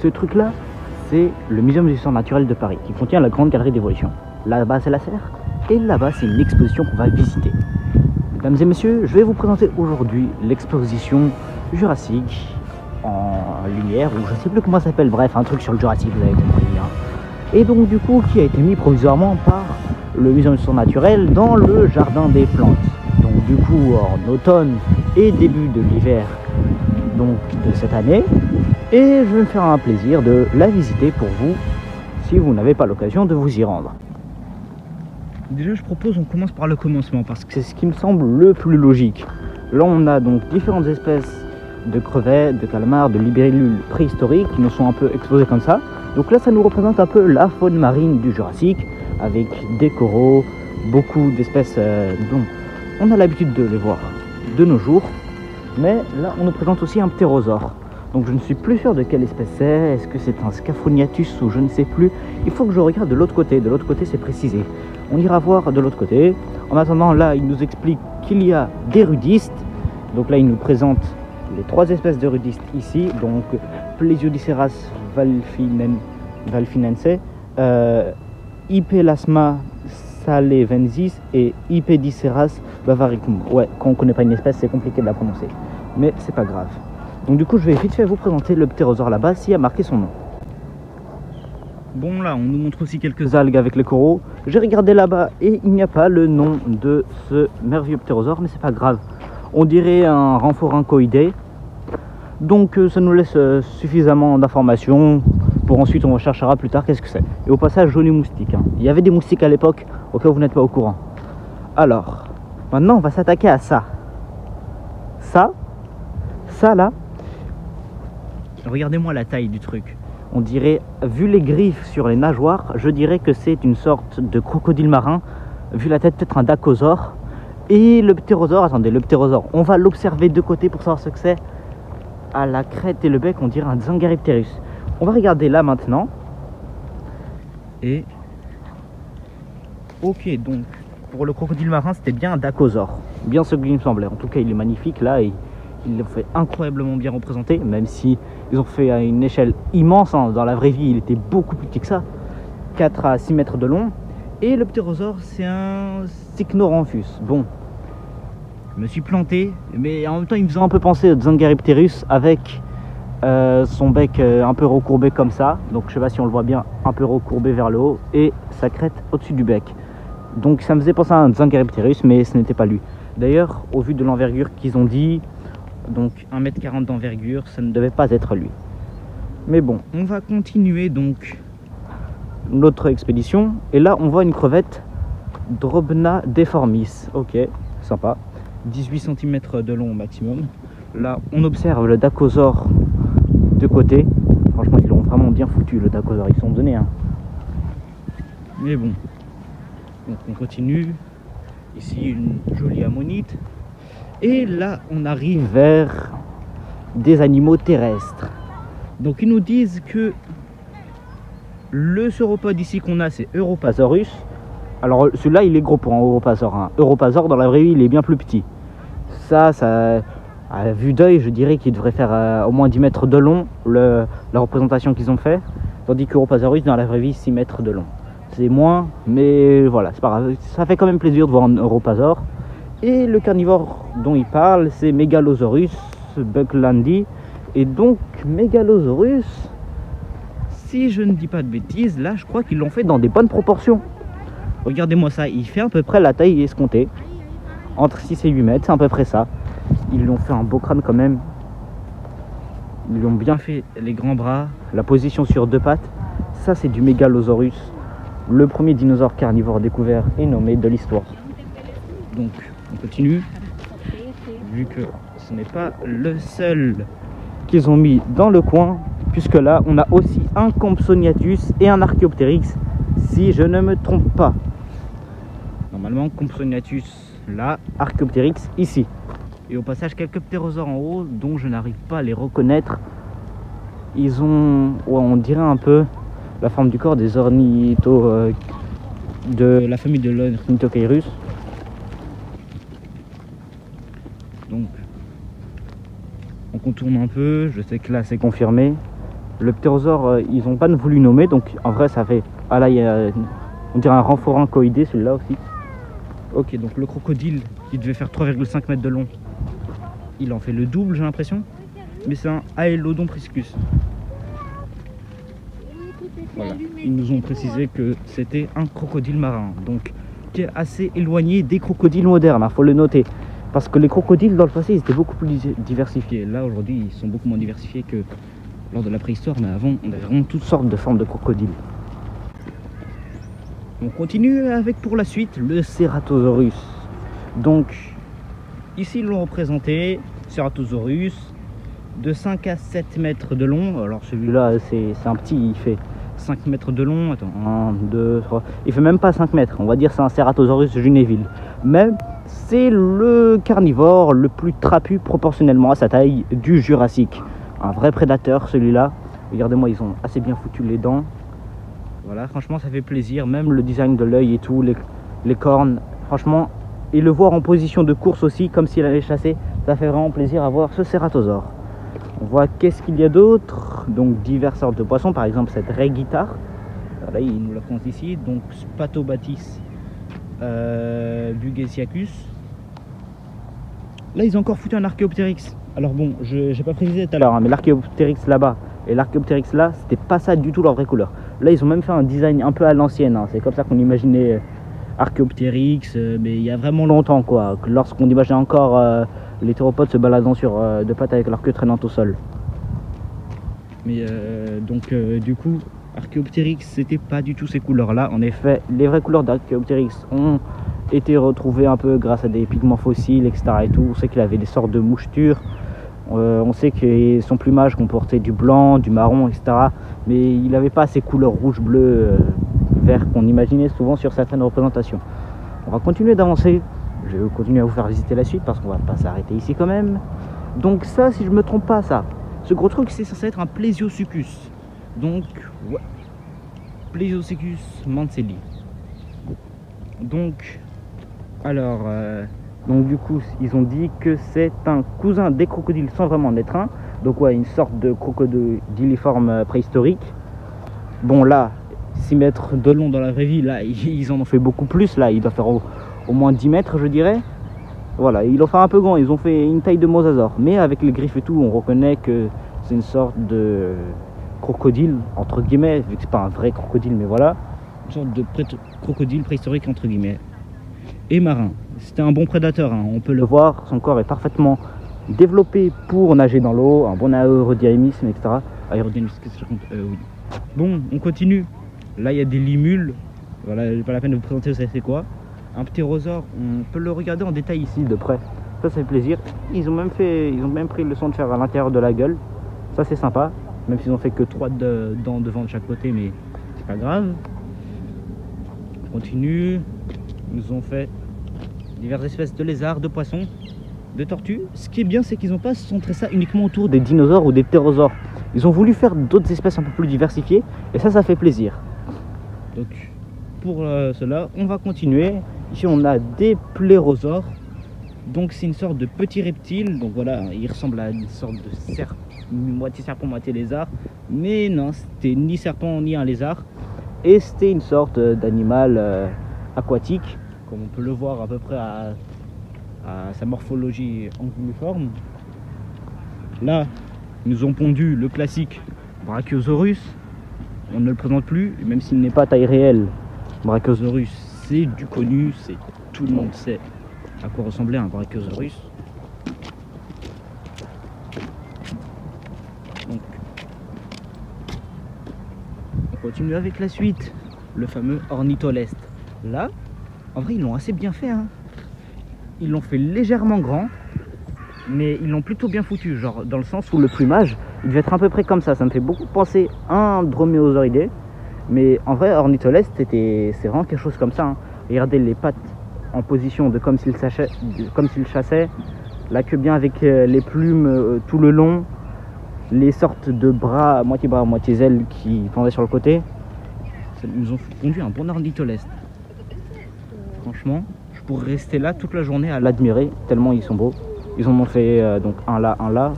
Ce truc-là, c'est le Muséum d'histoire naturelle de Paris, qui contient la Grande Galerie d'évolution. Là-bas, c'est la serre, et là-bas, c'est une exposition qu'on va visiter. Mesdames et messieurs, je vais vous présenter aujourd'hui l'exposition Jurassique en lumière, ou je ne sais plus comment ça s'appelle, bref, un truc sur le Jurassique, vous avez compris. Hein. Et donc, du coup, qui a été mis provisoirement par le Muséum d'histoire naturelle dans le Jardin des plantes. Donc, du coup, en automne et début de l'hiver donc de cette année. Et je vais me faire un plaisir de la visiter pour vous, si vous n'avez pas l'occasion de vous y rendre. Déjà, je propose qu'on commence par le commencement, parce que c'est ce qui me semble le plus logique. Là, on a donc différentes espèces de crevettes, de calmars, de libellules préhistoriques qui nous sont un peu exposées comme ça. Donc là, ça nous représente un peu la faune marine du Jurassique, avec des coraux, beaucoup d'espèces dont on a l'habitude de les voir de nos jours. Mais là, on nous présente aussi un ptérosaure. Donc je ne suis plus sûr de quelle espèce c'est. Est-ce que c'est un Scaphognathus ou je ne sais plus. Il faut que je regarde de l'autre côté. De l'autre côté, c'est précisé. On ira voir de l'autre côté. En attendant, là, il nous explique qu'il y a des rudistes. Donc là, il nous présente les trois espèces de rudistes ici. Donc Plesiodiceras valfinense, Hypelasma salevensis et Hypediceras bavaricum. Ouais, quand on ne connaît pas une espèce, c'est compliqué de la prononcer. Mais c'est pas grave. Donc du coup, je vais vite fait vous présenter le ptérosaure là-bas, s'il y a marqué son nom. Bon, là, on nous montre aussi quelques algues avec les coraux. J'ai regardé là-bas et il n'y a pas le nom de ce merveilleux ptérosaure, mais c'est pas grave. On dirait un rhamphorhynchoidé. Donc ça nous laisse suffisamment d'informations pour ensuite on recherchera plus tard qu'est-ce que c'est. Et au passage, joli moustique. Hein. Il y avait des moustiques à l'époque, au cas où vous n'êtes pas au courant. Alors, maintenant on va s'attaquer à ça. Ça là. Regardez-moi la taille du truc. On dirait, vu les griffes sur les nageoires, je dirais que c'est une sorte de crocodile marin. Vu la tête, peut-être un dacosaure. Et le ptérosaure, attendez, le ptérosaure, on va l'observer de côté pour savoir ce que c'est. À la crête et le bec, on dirait un Zangaripterus. On va regarder là maintenant. Et... ok, donc, pour le crocodile marin, c'était bien un dacosaure. Bien ce qu'il me semblait. En tout cas, il est magnifique là. Et il l'ont fait incroyablement bien représenté, même si ils ont fait à une échelle immense. Hein. Dans la vraie vie, il était beaucoup plus petit que ça. 4 à 6 mètres de long. Et le ptérosaure, c'est un Cycnoramphus. Bon, je me suis planté, mais en même temps, il me faisait un peu penser à Zangaripterus avec son bec un peu recourbé comme ça. Donc, je sais pas si on le voit bien, un peu recourbé vers le haut et sa crête au-dessus du bec. Donc, ça me faisait penser à un Zangaripterus, mais ce n'était pas lui. D'ailleurs, au vu de l'envergure qu'ils ont dit, donc 1,40 m d'envergure, ça ne devait pas être lui. Mais bon, on va continuer donc notre expédition. Et là, on voit une crevette Drobna deformis. Ok, sympa. 18 cm de long au maximum. Là, on observe le dacosaure de côté. Franchement, ils l'ont vraiment bien foutu, le dacosaure. Ils sont donnés. Hein. Mais bon. Donc, on continue. Ici, une jolie ammonite. Et là, on arrive vers des animaux terrestres. Donc, ils nous disent que le sauropode ici qu'on a, c'est Europasaurus. Alors, celui-là, il est gros pour un Europasaure. Hein. Europasaure, dans la vraie vie, il est bien plus petit. Ça, à vue d'œil, je dirais qu'il devrait faire au moins 10 mètres de long, la représentation qu'ils ont fait. Tandis qu'Europasaurus, dans la vraie vie, 6 mètres de long. C'est moins, mais voilà, c'est pas grave. Ça fait quand même plaisir de voir un Europasaure. Et le carnivore dont il parle, c'est Megalosaurus bucklandi. Et donc, Megalosaurus, si je ne dis pas de bêtises, là, je crois qu'ils l'ont fait dans des bonnes proportions. Regardez-moi ça, il fait à peu près la taille escomptée. Entre 6 et 8 mètres, c'est à peu près ça. Ils lui ont fait un beau crâne quand même. Ils lui ont bien fait les grands bras, la position sur deux pattes. Ça, c'est du Megalosaurus, le premier dinosaure carnivore découvert et nommé de l'histoire. Donc, on continue. Vu que ce n'est pas le seul qu'ils ont mis dans le coin, puisque là, on a aussi un Compsognathus et un Archaeopteryx, si je ne me trompe pas. Normalement, Compsognathus là, Archaeopteryx ici. Et au passage, quelques ptérosaures en haut dont je n'arrive pas à les reconnaître. Ils ont, ouais, on dirait un peu la forme du corps des ornithos de la famille de l'Ornithocheirus. Donc, on contourne un peu. Je sais que là, c'est confirmé. Le ptérosaure, ils n'ont pas voulu nommer, donc en vrai ça fait... Ah là, il y a, on dirait un rhamphoranchoïdé, celui-là aussi. Ok, donc le crocodile, il devait faire 3,5 mètres de long. Il en fait le double, j'ai l'impression. Mais c'est un Aelodon priscus. Voilà. Ils nous ont précisé que c'était un crocodile marin, donc qui est assez éloigné des crocodiles modernes, il faut le noter. Parce que les crocodiles dans le passé, ils étaient beaucoup plus diversifiés. Là, aujourd'hui, ils sont beaucoup moins diversifiés que lors de la préhistoire, mais avant, on avait vraiment toutes sortes de formes de crocodiles. On continue avec pour la suite le Ceratosaurus. Donc, ici, ils l'ont représenté, Ceratosaurus, de 5 à 7 mètres de long. Alors celui-là, c'est un petit, il fait 5 mètres de long. Attends, 1, 2, 3. Il fait même pas 5 mètres. On va dire c'est un Ceratosaurus junéville. Mais c'est le carnivore le plus trapu proportionnellement à sa taille du Jurassique. Un vrai prédateur celui-là. Regardez-moi, ils ont assez bien foutu les dents. Voilà, franchement, ça fait plaisir. Même le design de l'œil et tout, les cornes. Franchement, et le voir en position de course aussi, comme s'il allait chasser, ça fait vraiment plaisir à voir ce Ceratosaure. On voit qu'est-ce qu'il y a d'autre. Donc diverses sortes de poissons, par exemple cette raie guitare. Là, il nous la présente ici. Donc Spatobactis bugesiacus. Là, ils ont encore foutu un Archaeopteryx. Alors bon, j'ai pas précisé tout à l'heure, hein, mais l'Archaeopteryx là-bas et l'Archaeopteryx là, c'était pas ça du tout leur vraie couleur. Là, ils ont même fait un design un peu à l'ancienne. Hein. C'est comme ça qu'on imaginait Archaeopteryx, mais il y a vraiment longtemps, quoi. Lorsqu'on imaginait encore les théropodes se baladant sur deux pattes avec leur queue traînante au sol. Mais du coup, Archaeopteryx, c'était pas du tout ces couleurs-là. En effet, les vraies couleurs d'Archaeopteryx ont été retrouvées un peu grâce à des pigments fossiles, etc. Et tout. On sait qu'il avait des sortes de mouchetures. On sait que son plumage comportait du blanc, du marron, etc. Mais il n'avait pas ces couleurs rouge, bleu, vert qu'on imaginait souvent sur certaines représentations. On va continuer d'avancer. Je vais continuer à vous faire visiter la suite parce qu'on va pas s'arrêter ici quand même. Donc ça, si je me trompe pas, ça, ce gros truc, c'est censé être un Plesiosuchus. Donc, ouais, Plesiosuchus manselli. Donc, alors, donc du coup, ils ont dit que c'est un cousin des crocodiles sans vraiment en être un. Donc ouais, une sorte de crocodiliforme préhistorique. Bon là, 6 mètres de long dans la vraie vie, là, ils en ont fait beaucoup plus. Là, ils doivent faire au moins 10 mètres, je dirais. Voilà, ils l'ont fait un peu grand, ils ont fait une taille de mosasaure. Mais avec les griffes et tout, on reconnaît que c'est une sorte de crocodile, entre guillemets, vu que c'est pas un vrai crocodile, mais voilà. Une sorte de crocodile préhistorique, entre guillemets. Et marin. C'était un bon prédateur, hein. On peut le voir, son corps est parfaitement développé pour nager dans l'eau, un bon aérodynamisme, etc. Aérodynamisme, qu'est-ce que je raconte? Oui. Bon, on continue. Là, il y a des limules. Voilà, pas la peine de vous présenter c'est quoi. Un ptérosaure, on peut le regarder en détail ici de près. Ça fait plaisir. Ils ont même pris le soin de faire à l'intérieur de la gueule. Ça c'est sympa. Même s'ils ont fait que 3 dents devant de chaque côté, mais c'est pas grave. On continue. Ils ont fait diverses espèces de lézards, de poissons, de tortues. Ce qui est bien, c'est qu'ils n'ont pas centré ça uniquement autour des dinosaures ou des ptérosaures. Ils ont voulu faire d'autres espèces un peu plus diversifiées. Et ça fait plaisir. Donc pour cela, on va continuer. Ici, on a des plérosaures. Donc, c'est une sorte de petit reptile. Donc, voilà, il ressemble à une sorte de moitié serpent, moitié lézard. Mais non, c'était ni serpent ni un lézard. Et c'était une sorte d'animal aquatique. Comme on peut le voir à peu près à sa morphologie anguilliforme. Là, ils nous ont pondu le classique Brachiosaurus. On ne le présente plus, même s'il n'est pas taille réelle. Brachiosaurus, c'est du connu, tout le monde sait à quoi ressemblait un Brachiosaurus. Donc, on continue avec la suite, le fameux Ornitholeste. Là, en vrai, ils l'ont assez bien fait, hein. Ils l'ont fait légèrement grand, mais ils l'ont plutôt bien foutu, genre dans le sens où le plumage, il devait être à peu près comme ça. Ça me fait beaucoup penser à un droméosauridé. Mais en vrai, Ornitholeste, c'est vraiment quelque chose comme ça, hein. Regardez les pattes en position de comme s'il chassait, la queue bien avec les plumes tout le long, les sortes de bras, moitié ailes qui pendaient sur le côté. Ils nous ont conduit un bon Ornitholeste. Franchement, je pourrais rester là toute la journée à l'admirer, tellement ils sont beaux. Ils en ont fait donc un là,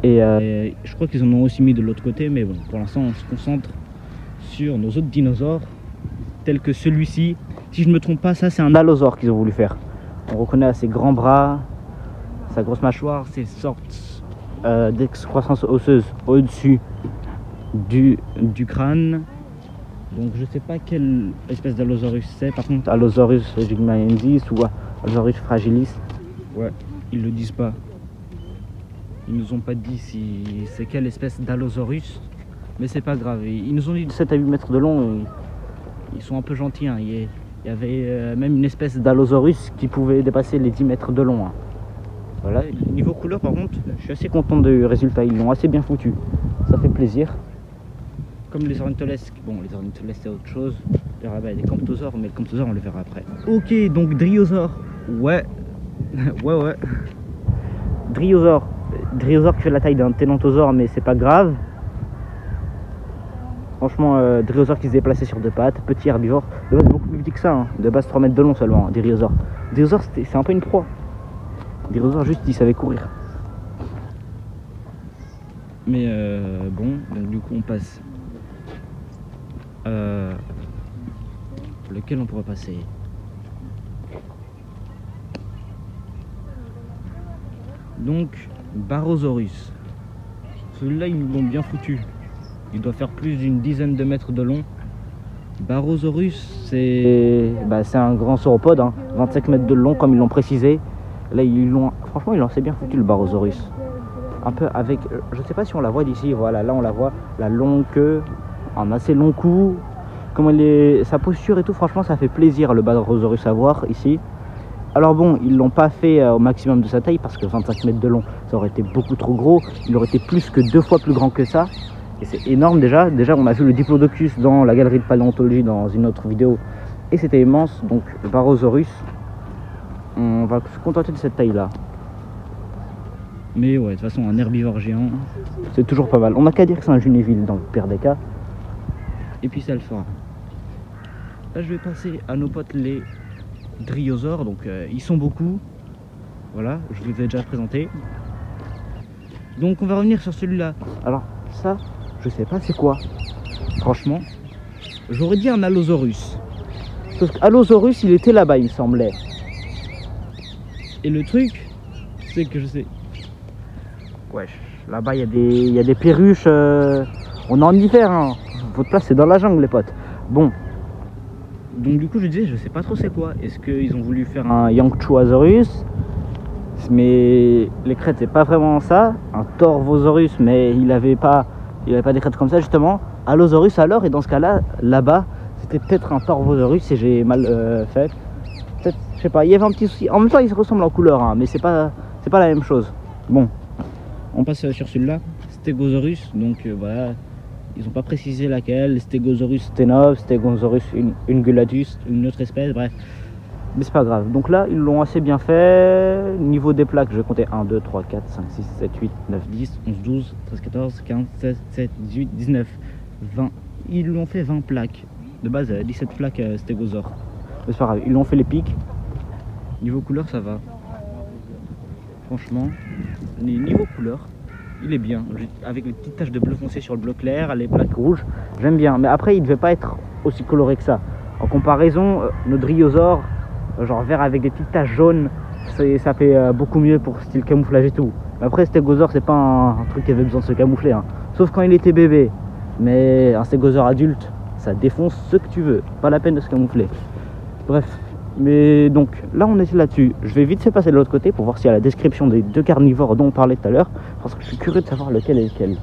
Et je crois qu'ils en ont aussi mis de l'autre côté, mais bon, pour l'instant, on se concentre sur nos autres dinosaures, tels que celui-ci. Si je ne me trompe pas, ça c'est un allosaure qu'ils ont voulu faire. On reconnaît à ses grands bras, sa grosse mâchoire, ses sortes d'excroissance osseuse au-dessus du crâne. Donc je sais pas quelle espèce d'allosaurus c'est. Par contre, Allosaurus jigmaensis ou Allosaurus fragilis, ouais, ils le disent pas. Ils nous ont pas dit si c'est quelle espèce d'allosaurus, mais c'est pas grave. Ils nous ont dit 7 à 8 mètres de long. Ils sont un peu gentils, hein. Il y avait même une espèce d'allosaurus qui pouvait dépasser les 10 mètres de long, hein. Voilà, niveau couleur par contre, je suis assez content du résultat, ils l'ont assez bien foutu, ça fait plaisir. Comme les ornitholesques, bon les ornitholesques c'est autre chose, là-bas il y a des camptosaures, mais le camptosaure on le verra après. Ok, donc dryosaure, ouais, ouais, dryosaure qui fait la taille d'un télantosaure, mais c'est pas grave. Franchement, dryosaure qui se déplaçait sur deux pattes, petit herbivore, de base beaucoup plus petit que ça, hein. De base 3 mètres de long seulement, dryosaure. Dryosaure c'est un peu une proie. Dryosaure juste il savait courir. Mais bon, donc du coup on passe. Lequel on pourrait passer? Donc Barosaurus. Celui-là ils nous l'ont bien foutu. Il doit faire plus d'une dizaine de mètres de long. Barosaurus c'est un grand sauropode, hein, 25 mètres de long comme ils l'ont précisé. Là franchement ils l'ont assez bien foutu le Barosaurus. Un peu avec, je sais pas si on la voit d'ici, voilà, là on la voit, la longue queue, un assez long cou, comment sa posture et tout, franchement ça fait plaisir le Barosaurus à voir ici. Alors bon, ils l'ont pas fait au maximum de sa taille parce que 25 mètres de long ça aurait été beaucoup trop gros, il aurait été plus que 2 fois plus grand que ça. Et c'est énorme déjà on a vu le Diplodocus dans la galerie de paléontologie dans une autre vidéo et c'était immense. Donc le Barosaurus, on va se contenter de cette taille là. Mais ouais, de toute façon un herbivore géant c'est toujours pas mal. On n'a qu'à dire que c'est un Junéville dans le pire des cas. Et puis ça le fera. Là je vais passer à nos potes les dryosaures. Donc ils sont beaucoup. Voilà, je vous les ai déjà présentés. Donc on va revenir sur celui-là. Alors ça, je sais pas c'est quoi. Franchement, j'aurais dit un Allosaurus. Parce qu'Allosaurus il était là-bas il me semblait. Et le truc, c'est que je sais. Wesh, là-bas il y a des perruches. On est en hiver, hein. Votre place c'est dans la jungle les potes. Bon. Donc du coup je disais, je sais pas trop c'est quoi. Est-ce qu'ils ont voulu faire un Yankchuasaurus? Mais les crêtes c'est pas vraiment ça. Un Torvosaurus, mais il avait pas des crêtes comme ça justement. Allosaurus alors, et dans ce cas-là, là-bas, c'était peut-être un Torvosaurus et j'ai mal fait. Peut-être, je sais pas, il y avait un petit souci. En même temps ils se ressemblent en couleur, hein, mais c'est pas la même chose. Bon. On passe sur celui-là, Stegosaurus, donc voilà, ils n'ont pas précisé laquelle, Stegosaurus stenov, Stegosaurus ungulatus, une autre espèce, bref, mais c'est pas grave. Donc là, ils l'ont assez bien fait. Niveau des plaques, je vais compter 1, 2, 3, 4, 5, 6, 7, 8, 9, 10, 11, 12, 13, 14, 15, 16, 17, 18, 19, 20. Ils l'ont fait 20 plaques. De base, 17 plaques stégosaures. Mais c'est pas grave, ils l'ont fait les pics. Niveau couleur, ça va. Franchement, niveau couleur, il est bien. Avec les petites taches de bleu foncé sur le bleu clair, les plaques rouges, j'aime bien. Mais après, il ne devait pas être aussi coloré que ça. En comparaison, nos dryosaures, genre vert avec des petites taches jaunes, ça fait beaucoup mieux pour style camouflage et tout. Mais après, stégosaure, c'est pas un truc qui avait besoin de se camoufler, hein. Sauf quand il était bébé. Mais un stégosaure adulte, ça défonce ce que tu veux. Pas la peine de se camoufler. Bref. Mais donc là on était là-dessus. Je vais vite fait passer de l'autre côté pour voir s'il y a la description des deux carnivores dont on parlait tout à l'heure, parce que je suis curieux de savoir lequel est lequel.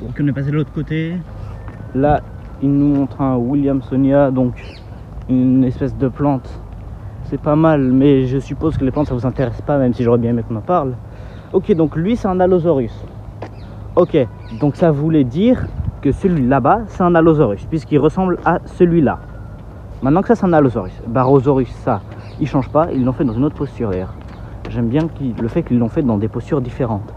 Donc on est passé de l'autre côté. Là il nous montre un Williamsonia, donc une espèce de plante. C'est pas mal, mais je suppose que les plantes ça vous intéresse pas, même si j'aurais bien aimé qu'on en parle. Ok, donc lui c'est un Allosaurus. Ok, donc ça voulait dire que celui là-bas c'est un Allosaurus, puisqu'il ressemble à celui-là. Maintenant que ça c'est un Allosaurus, Barosaurus, ça, ils changent pas, ils l'ont fait dans une autre posture d'ailleurs. J'aime bien le fait qu'ils l'ont fait dans des postures différentes.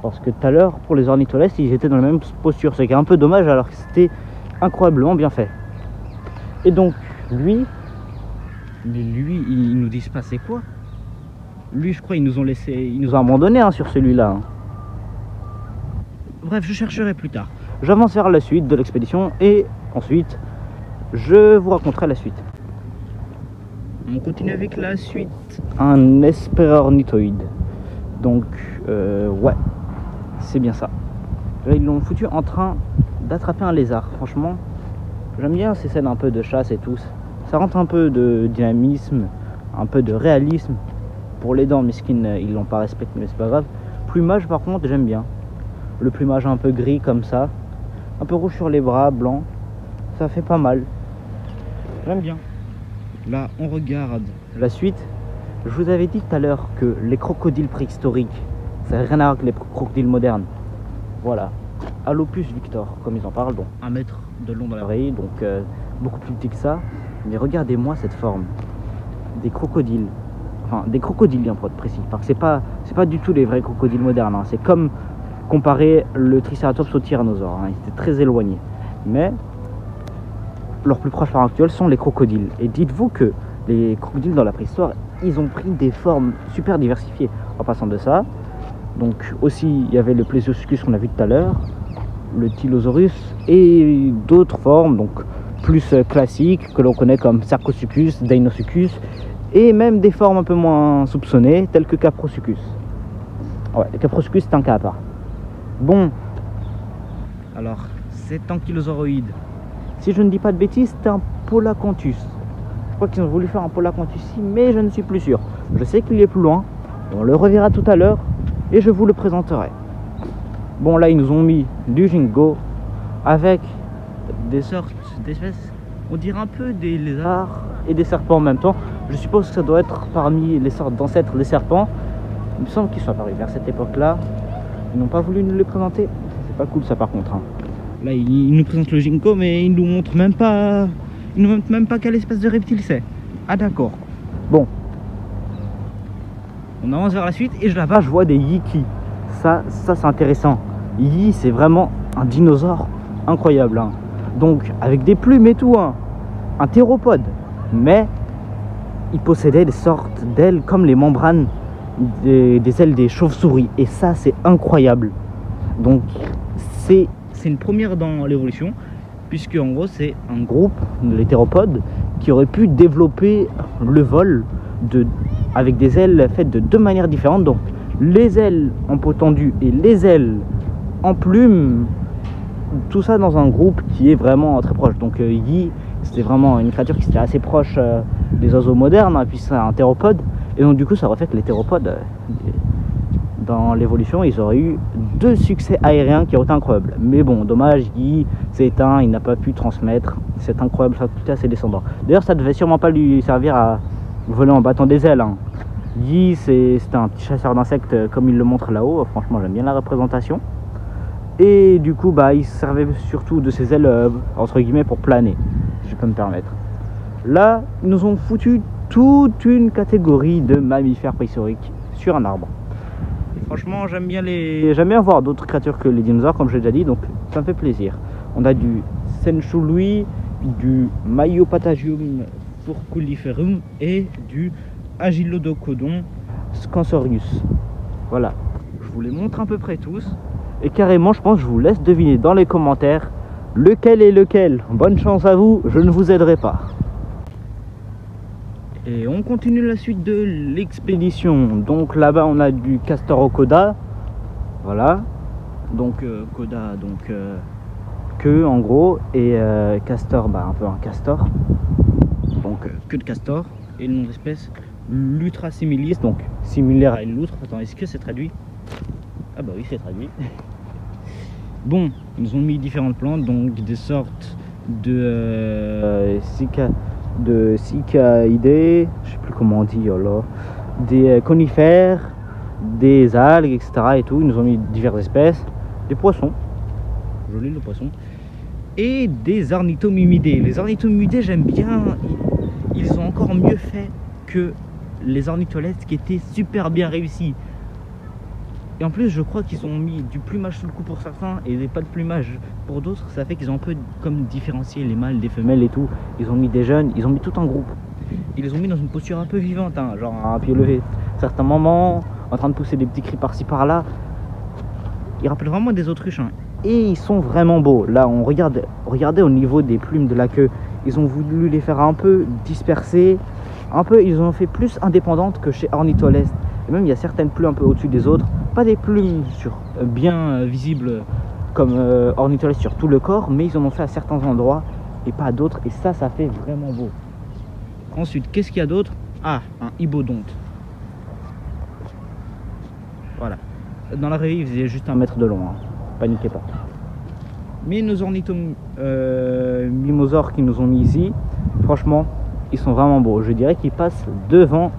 Parce que tout à l'heure, pour les ornitholesques, ils étaient dans la même posture, c'est un peu dommage alors que c'était incroyablement bien fait. Et donc, lui, ils nous disent pas c'est quoi. Lui, je crois, ils nous ont abandonnés hein, sur celui-là. Hein. Bref, je chercherai plus tard. J'avance vers la suite de l'expédition et ensuite, je vous raconterai la suite. On continue avec la suite. Un hesperornithoïde. Donc, ouais, c'est bien ça. Là, ils l'ont foutu en train d'attraper un lézard. Franchement, j'aime bien ces scènes un peu de chasse et tout. Ça rentre un peu de dynamisme, un peu de réalisme. Pour les dents, mesquines, ils l'ont pas respecté, mais c'est pas grave. Plumage, par contre, j'aime bien. Le plumage un peu gris comme ça. Un peu rouge sur les bras, blanc. Ça fait pas mal. J'aime bien. Là, on regarde la suite. Je vous avais dit tout à l'heure que les crocodiles préhistoriques, ça n'a rien à voir avec les crocodiles modernes. Voilà. Alopus victor, comme ils en parlent, donc 1 mètre de long dans la vraie, donc beaucoup plus petit que ça. Mais regardez-moi cette forme. Des crocodiles. Enfin, des crocodiliens pour être précis. Enfin, c'est pas du tout les vrais crocodiles modernes. Hein. C'est comme comparer le Triceratops au Tyrannosaure. Hein. Ils étaient très éloignés. Mais leurs plus proches parents actuels sont les crocodiles. Et dites-vous que les crocodiles dans la préhistoire, ils ont pris des formes super diversifiées. En passant de ça, donc aussi il y avait le Plesiosuchus qu'on a vu tout à l'heure, le Tylosaurus et d'autres formes, donc plus classiques que l'on connaît comme Cercosuchus, Deinosuchus et même des formes un peu moins soupçonnées telles que Caprosuchus. Ouais, le Caprosuchus c'est un cas à part. Bon, alors cet ankylosauroïde, si je ne dis pas de bêtises, c'est un Polacanthus. Je crois qu'ils ont voulu faire un Polacanthus ici, mais je ne suis plus sûr. Je sais qu'il est plus loin, on le reverra tout à l'heure et je vous le présenterai. Bon, là ils nous ont mis du ginkgo avec des sortes d'espèces, on dirait un peu des lézards et des serpents en même temps. Je suppose que ça doit être parmi les sortes d'ancêtres des serpents. Il me semble qu'ils sont apparus vers cette époque-là. Ils n'ont pas voulu nous les présenter. C'est pas cool ça par contre. Hein. Là ils nous présentent le ginkgo, mais ils nous montrent même pas. Ils nous montrent même pas quelle espèce de reptile c'est. Ah d'accord. Bon. On avance vers la suite et là-bas je vois des yikis. Ça c'est intéressant. Yi c'est vraiment un dinosaure incroyable. Hein. Donc avec des plumes et tout. Hein. Un théropode. Mais il possédait des sortes d'ailes comme les membranes des ailes des chauves-souris. Et ça c'est incroyable. Donc c'est une première dans l'évolution. Puisque en gros c'est un groupe, les théropodes, qui aurait pu développer le vol avec des ailes faites de 2 manières différentes. Donc les ailes en peau tendue et les ailes en plumes, tout ça dans un groupe qui est vraiment très proche. Donc Yi, c'était vraiment une créature qui était assez proche des oiseaux modernes, hein, puis c'est un théropode. Et donc du coup ça aurait fait que les théropodes, dans l'évolution, ils auraient eu 2 succès aériens qui auraient été incroyables. Mais bon, dommage, Yi s'est éteint, il n'a pas pu transmettre cette incroyable faculté à ses descendants. D'ailleurs, ça devait sûrement pas lui servir à voler en battant des ailes. Hein. Yi, c'était un petit chasseur d'insectes comme il le montre là-haut. Franchement, j'aime bien la représentation. Et du coup, bah, il servait surtout de ses ailes, entre guillemets, pour planer, si je peux me permettre. Là, ils nous ont foutu toute une catégorie de mammifères préhistoriques sur un arbre. Franchement, j'aime bien voir d'autres créatures que les dinosaures, comme j'ai déjà dit, donc ça me fait plaisir. On a du Senchului, du Myopatagium furculiferum et du Agilodocodon scansorius. Voilà, je vous les montre à peu près tous. Et carrément, je pense que je vous laisse deviner dans les commentaires lequel est lequel. Bonne chance à vous, je ne vous aiderai pas. Et on continue la suite de l'expédition. Donc là-bas on a du Castorocoda. Voilà. Donc Coda, donc queue en gros. Et castor, bah un peu un castor. Donc queue de castor. Et le nom d'espèce Lutra similis, donc similaire à une loutre. Attends, est-ce que c'est traduit? Ah bah oui, c'est traduit. Bon, ils nous ont mis différentes plantes, donc des sortes de cicaidés, je sais plus comment on dit, oh là, des conifères, des algues, etc. et tout. Ils nous ont mis diverses espèces, des poissons, joli le poisson, et des ornithomimidés. Les ornithomimidés, j'aime bien, ils sont encore mieux faits que les ornitholestes qui étaient super bien réussis. Et en plus, je crois qu'ils ont mis du plumage sous le cou pour certains et pas de plumage pour d'autres. Ça fait qu'ils ont un peu comme différencié les mâles des femelles et tout. Ils ont mis des jeunes, ils ont mis tout en groupe. Ils les ont mis dans une posture un peu vivante, hein, genre un pied levé. certains moments, en train de pousser des petits cris par-ci par-là. Ils rappellent vraiment des autruches, hein. Et ils sont vraiment beaux. Là, regardez au niveau des plumes de la queue. Ils ont voulu les faire un peu dispersées, ils ont fait plus indépendantes que chez Ornitholest. Et même, il y a certaines plumes un peu au-dessus des autres. Pas des plumes bien visibles comme Ornitholest sur tout le corps, mais ils en ont fait à certains endroits et pas à d'autres. Et ça fait vraiment beau. Ensuite, qu'est-ce qu'il y a d'autre? Ah, un hippodonte. Voilà. Dans la vraie vie, il faisait juste 1 mètre de long, hein. Paniquez pas. Mais nos ornithomimosaures qui nous ont mis ici, franchement, ils sont vraiment beaux. Je dirais qu'ils passent devant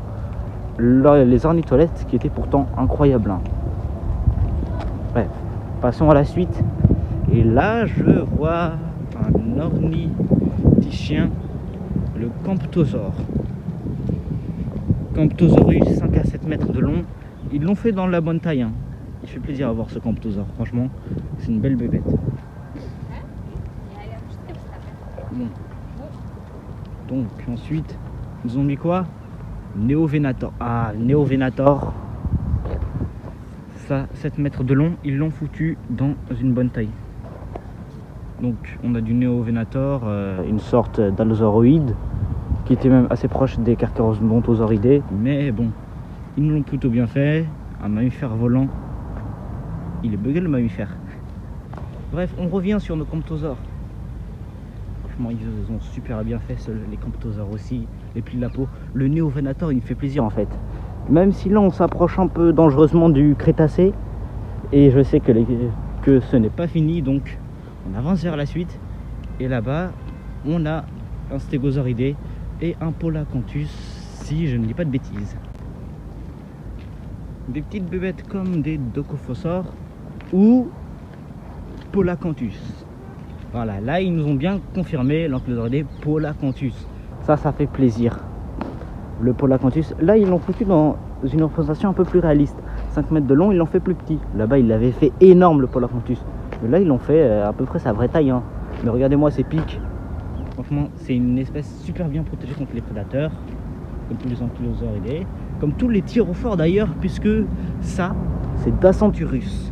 les ornitholestes qui étaient pourtant incroyables, hein. Bref, passons à la suite. Et là, je vois un ornithichien, le Camptosaure. Camptosaurus, 5 à 7 mètres de long. Ils l'ont fait dans la bonne taille, hein. Il fait plaisir à voir ce Camptosaure, franchement, c'est une belle bébête. Bon. Donc ensuite, ils ont mis quoi? Neovenator. Ah, Neovenator. Ça, 7 mètres de long, ils l'ont foutu dans une bonne taille. Donc on a du Neovenator, une sorte d'alosauroïde qui était même assez proche des Carcharodontosauridae. Mais bon, ils nous l'ont plutôt bien fait. Un mammifère volant. Il est bugué le mammifère. Bref, on revient sur nos Camptosaures. Franchement, ils ont super bien fait, les Camptosaures aussi, les plis de la peau. Le Neovenator, il me fait plaisir en fait. Même si là, on s'approche un peu dangereusement du Crétacé. Et je sais que ce n'est pas fini, donc on avance vers la suite. Et là-bas, on a un Stégosauridae et un Polacanthus, si je ne dis pas de bêtises. Des petites bébêtes comme des Docophosaures ou Polacanthus. Voilà, là ils nous ont bien confirmé l'Ankylosauridé Polacanthus. Ça fait plaisir. Le Polacanthus, là ils l'ont foutu dans une représentation un peu plus réaliste. 5 mètres de long, ils l'ont fait plus petit. Là-bas ils l'avaient fait énorme le Polacanthus. Mais là ils l'ont fait à peu près sa vraie taille, hein. Mais regardez-moi ces pics. Franchement, c'est une espèce super bien protégée contre les prédateurs, comme tous les Ankylosauridés, comme tous les thyrophores d'ailleurs, puisque ça, c'est Dacenturus,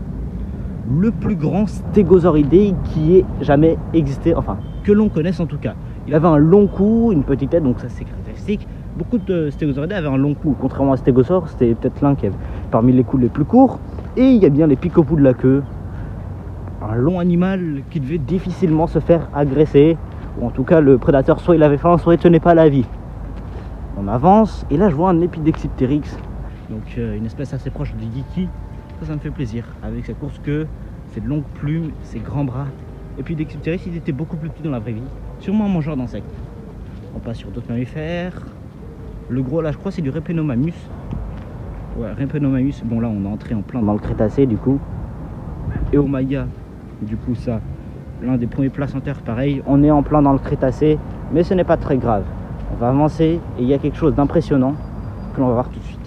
le plus grand stégosauridé qui ait jamais existé, enfin, que l'on connaisse en tout cas. Il avait un long cou, une petite tête, donc ça c'est caractéristique. Beaucoup de stégosauridés avaient un long cou, contrairement à Stégosaure, c'était peut-être l'un qui avait parmi les coups les plus courts. Et il y a bien les picopoux de la queue, un long animal qui devait difficilement se faire agresser, ou en tout cas le prédateur soit il avait faim, soit il tenait pas la vie. On avance, et là je vois un Épidexiptérix, donc une espèce assez proche du Yiki. Ça me fait plaisir, avec sa courte queue, ses longues plumes, ses grands bras. Épidexiptérix, il était beaucoup plus petit dans la vraie vie, sûrement un mangeur d'insectes. On passe sur d'autres mammifères. Le gros là je crois c'est du Rhypenomamus. Ouais, Rhypenomamus, bon là on est entré en plein dans le Crétacé du coup. Eomaya, du coup ça, l'un des premiers placentaires pareil. On est en plein dans le Crétacé, mais ce n'est pas très grave. On va avancer et il y a quelque chose d'impressionnant que l'on va voir tout de suite.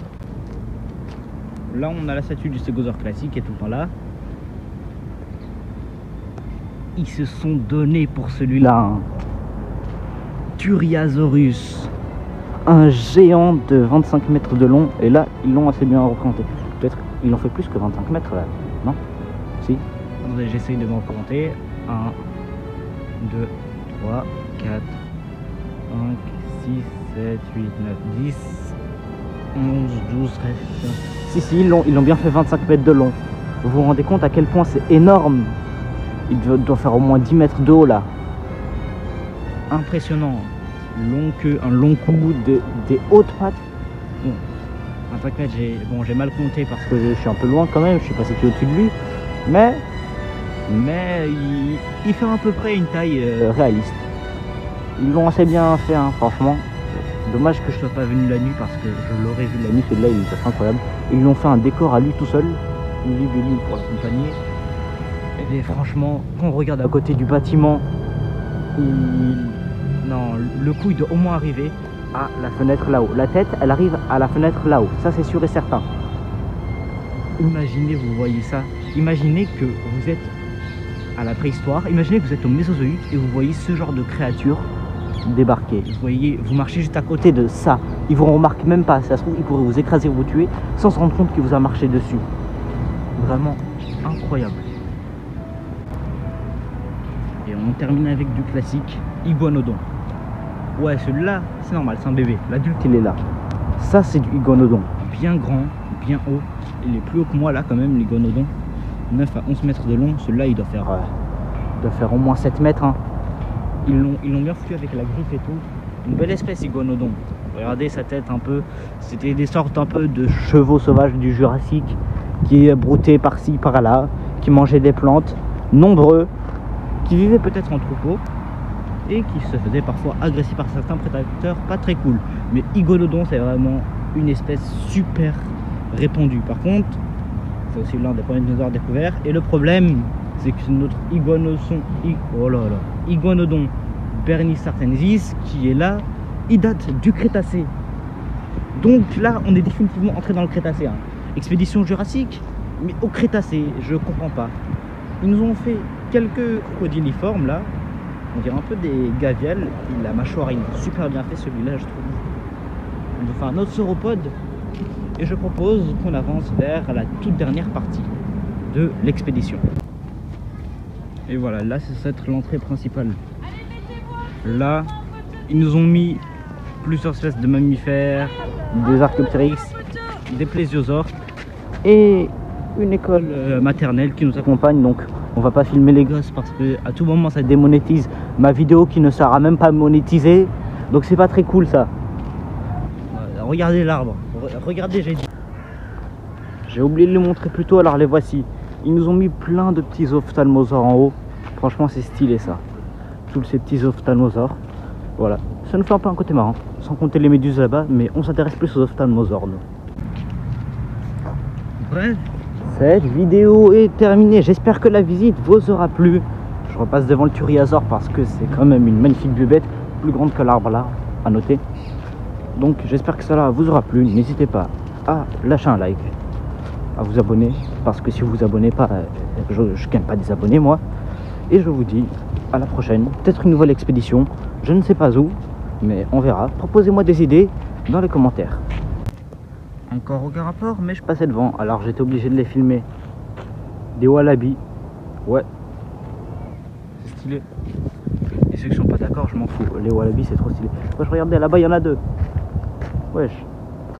Là on a la statue du stégosaure classique qui est tout le temps là. Ils se sont donnés pour celui-là, hein. Turiasaurus, un géant de 25 mètres de long, et là ils l'ont assez bien représenté. Peut-être ils l'ont fait plus que 25 mètres là, non? Si. Attendez, j'essaye de me représenter. 1, 2, 3, 4, 5, 6, 7, 8, 9, 10, 11, 12, 13, 15. Si, ils l'ont bien fait 25 mètres de long. Vous vous rendez compte à quel point c'est énorme? Il doit faire au moins 10 mètres de haut là. Impressionnant. Long queue, un long cou, des hautes pattes. Bon, 25 mètres, j'ai mal compté parce que je suis un peu loin quand même. Je sais pas si tu es au-dessus de lui. Mais il fait à peu près une taille réaliste. Ils l'ont assez bien fait, hein, franchement. Dommage que je sois pas venu la nuit parce que je l'aurais vu la nuit. Celui-là, il est incroyable. Ils lui ont fait un décor à lui tout seul. Une libellule pour l'accompagner. Et franchement, quand on regarde à côté du bâtiment, non, le coup il doit au moins arriver à la fenêtre là-haut. La tête, elle arrive à la fenêtre là-haut. Ça, c'est sûr et certain. Imaginez, vous voyez ça. Imaginez que vous êtes à la préhistoire. Imaginez que vous êtes au Mésozoïque et vous voyez ce genre de créature. débarquer. Vous voyez, vous marchez juste à côté de ça. Ils vous remarquent même pas. Ça se trouve, ils pourraient vous écraser ou vous tuer sans se rendre compte qu'il vous a marché dessus. Vraiment incroyable. Et on termine avec du classique iguanodon. Ouais, celui-là, c'est normal, c'est un bébé. L'adulte, il est là. Ça, c'est du iguanodon. Bien grand, bien haut. Il est plus haut que moi, là, quand même, l'iguanodon. 9 à 11 mètres de long. Celui-là, il doit faire au moins 7 mètres. Hein. Ils l'ont bien foutu avec la griffe et tout. Une belle espèce, iguanodon. Regardez sa tête un peu. C'était des sortes un peu de chevaux sauvages du Jurassique qui broutaient par-ci, par-là, qui mangeaient des plantes, nombreux, qui vivaient peut-être en troupeau et qui se faisaient parfois agresser par certains prédateurs pas très cool. Mais iguanodon, c'est vraiment une espèce super répandue. Par contre, c'est aussi l'un des premiers dinosaures découverts. Et le problème, c'est que notre iguanodon bernisartensis qui est là, il date du Crétacé. Donc là, on est définitivement entré dans le Crétacé. Hein. Expédition Jurassique, mais au Crétacé, je comprends pas. Ils nous ont fait quelques crocodiliformes là, on dirait un peu des gaviales. La mâchoire il est super bien fait celui-là, je trouve. On va faire un autre sauropode et je propose qu'on avance vers la toute dernière partie de l'expédition. Et voilà, là c'est cette l'entrée principale. Là, ils nous ont mis plusieurs espèces de mammifères, des archéoptéryx, des plésiosaures et une école maternelle qui nous accompagne. Donc on va pas filmer les gosses parce que à tout moment ça démonétise ma vidéo qui ne sera même pas monétisée. Donc c'est pas très cool ça. Regardez l'arbre, regardez, j'ai oublié de les montrer plus tôt, alors les voici. Ils nous ont mis plein de petits ophtalmosaures en haut. Franchement c'est stylé ça. Tous ces petits ophtalmosaures. Voilà, ça nous fait un peu un côté marrant. Sans compter les méduses là-bas, mais on s'intéresse plus aux ophtalmosaures nous. Bref, cette vidéo est terminée. J'espère que la visite vous aura plu. Je repasse devant le Thuryazore parce que c'est quand même une magnifique bubette, plus grande que l'arbre là, à noter. Donc j'espère que cela vous aura plu. N'hésitez pas à lâcher un like, à vous abonner, parce que si vous vous abonnez pas, je gagne pas des abonnés moi. Et je vous dis à la prochaine, peut-être une nouvelle expédition, je ne sais pas où, mais on verra. Proposez-moi des idées dans les commentaires. Encore aucun rapport, mais je passais devant, alors j'étais obligé de les filmer. Des wallabies, ouais, c'est stylé. Et ceux qui sont pas d'accord, je m'en fous. Les wallabies, c'est trop stylé. Moi, je regardais là-bas, il y en a deux. Wesh.